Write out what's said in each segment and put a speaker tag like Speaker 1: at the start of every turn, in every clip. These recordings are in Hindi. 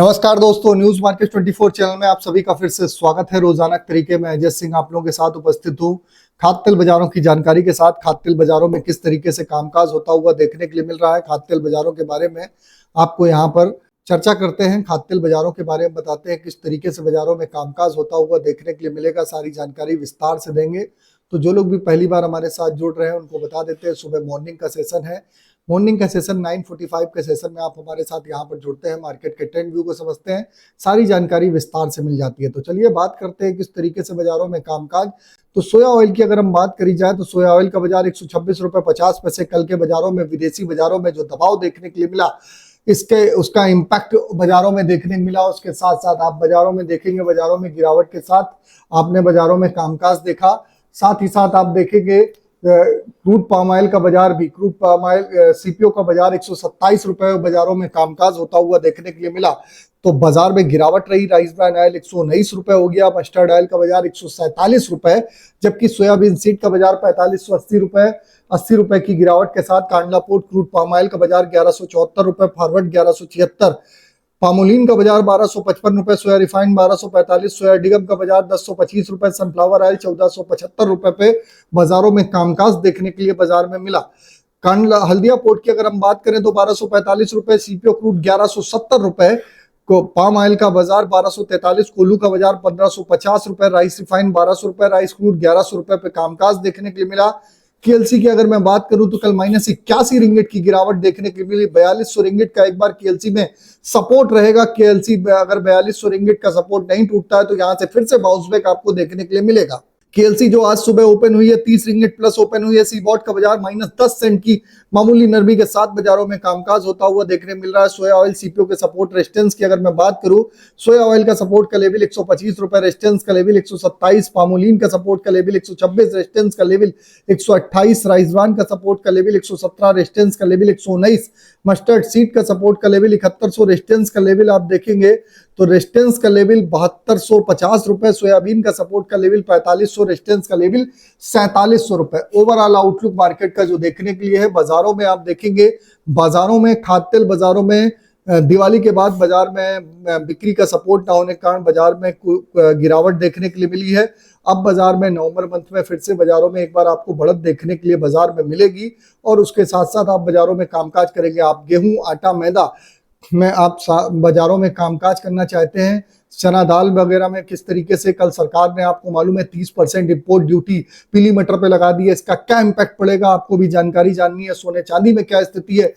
Speaker 1: नमस्कार दोस्तों, न्यूज मार्केट 24 चैनल में आप सभी का फिर से स्वागत है। रोजाना के तरीके में अजय सिंह आप लोगों के साथ उपस्थित हूँ। खाद्य तेल बाजारों की जानकारी के साथ खाद्य तेल बाजारों में किस तरीके से कामकाज होता हुआ देखने के लिए मिल रहा है, खाद्य तेल बाजारों के बारे में आपको यहाँ पर चर्चा करते हैं। खाद्य तेल बाजारों के बारे में बताते हैं किस तरीके से बाजारों में कामकाज होता हुआ देखने के लिए मिलेगा, सारी जानकारी विस्तार से देंगे। तो जो लोग भी पहली बार हमारे साथ जुड़ रहे हैं उनको बता देते हैं, सुबह मॉर्निंग का सेशन है। मॉर्निंग का सेशन 9:45 के सेशन में आप हमारे साथ यहाँ पर जुड़ते हैं, मार्केट के ट्रेंड व्यू को समझते हैं, सारी जानकारी विस्तार से मिल जाती है। तो चलिए बात करते हैं किस तरीके से बाजारों में कामकाज। तो सोया ऑयल की अगर हम बात करी जाए तो सोया ऑयल का बाजार 126 रुपए 50 पैसे कल के बाजारों में, विदेशी बाजारों में जो दबाव देखने के लिए मिला उसका इम्पैक्ट बाजारों में देखने को मिला। उसके साथ साथ आप बाजारों में देखेंगे, बाजारों में गिरावट के साथ आपने बाजारों में कामकाज देखा। साथ ही साथ आप देखेंगे क्रूड पाम ऑयल का बाजार भी, क्रूड पाम ऑयल सीपीओ का बाजार 127 रुपए बाजारों में कामकाज होता हुआ देखने के लिए मिला। तो बाजार में गिरावट रही। राइस ब्रांड ऑयल 119 रुपए हो गया, मस्टर्ड ऑयल का बाजार 147 रुपए, जबकि सोयाबीन सीड का बाजार 4580 रुपए, 80 रुपए की गिरावट के साथ Kandla port crude palm oil का बाजार 1174 रुपए, फॉरवर्ड 1176, पामोलिन का बाजार 1255 रुपए, सोया रिफाइंड 1245, सोया डिगम का बाजार 1025 रुपए, सनफ्लावर ऑयल 1475 रुपए पे बाजारों में कामकाज देखने के लिए बाजार में मिला। कांडला हल्दिया पोर्ट की अगर हम बात करें तो 1245 रुपए, सीपीओ क्रूड 1170 रुपए, को पाम ऑयल का बाजार 1243, कोल्हू का बाजार 1550 रुपए, राइस रिफाइंड 1200 रुपए, राइस क्रूड 1100 रुपए पे कामकाज देखने के लिए मिला। केएलसी की अगर मैं बात करूं तो कल -81 रिंगिट की गिरावट देखने के लिए मिली। 4200 रिंगिट का एक बार केएलसी में सपोर्ट रहेगा। केएलसी अगर 4200 रिंगिट का सपोर्ट नहीं टूटता है तो यहां से फिर से बाउंस बैक आपको देखने के लिए मिलेगा। केएलसी जो आज सुबह ओपन हुई है 30 रिंगिट प्लस ओपन हुई है। सीबॉट का बाजार -10 सेंट की मामूली नरमी के साथ बाजारों में कामकाज होता हुआ देखने मिल रहा है। सोया ऑयल सीपीओ के सपोर्ट रेजिस्टेंस की अगर मैं बात करूं, सोया ऑयल का सपोर्ट का लेवल 125 रुपए, रेजिस्टेंस का लेवल 127, पामोलिन का सपोर्ट का लेवल 126, रेजिस्टेंस का लेवल 128, राइस ब्रांड का सपोर्ट का लेवल 117, रेजिस्टेंस का लेवल 119, मस्टर्ड सीड का सपोर्ट का लेवल 7100, रेजिस्टेंस का लेवल आप देखेंगे तो रेजिस्टेंस का लेवल 7250 रुपए, सोयाबीन का सपोर्ट का लेवल 4500, रेजिस्टेंस का लेवल 4700 रुपए। ओवरऑल आउटलुक मार्केट का जो देखने के लिए है, बाजारों में आप देखेंगे, बाजारों में खाद्य तेल बाजारों में दिवाली के बाद बाजार में बिक्री का सपोर्ट ना होने के कारण बाजार में गिरावट देखने के लिए मिली है। अब बाजार में नवंबर मंथ में फिर से बाजारों में एक बार आपको बढ़त देखने के लिए बाजार में मिलेगी और उसके साथ साथ आप बाजारों में कामकाज करेंगे। आप गेहूं, आटा, मैदा में आप बाजारों में कामकाज करना चाहते हैं, चना दाल वगैरह में किस तरीके से कल सरकार ने आपको मालूम है 30% इम्पोर्ट ड्यूटी पीली मटर पे लगा दी है, इसका क्या इम्पैक्ट पड़ेगा आपको भी जानकारी जाननी है। सोने चांदी में क्या स्थिति है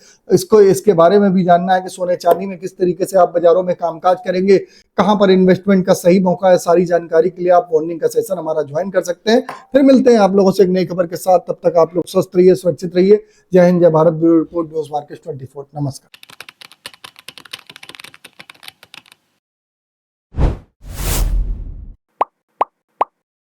Speaker 1: इसके बारे में भी जानना है कि सोने चांदी में किस तरीके से आप बाजारों में कामकाज करेंगे, कहां पर इन्वेस्टमेंट का सही मौका है। सारी जानकारी के लिए आप मॉर्निंग का सेशन हमारा ज्वाइन कर सकते हैं। फिर मिलते हैं आप लोगों से एक नई खबर के साथ, तब तक आप लोग स्वस्थ रहिए, सुरक्षित रहिए। जय हिंद, जय Bharat. Bureau report, news market 24। नमस्कार।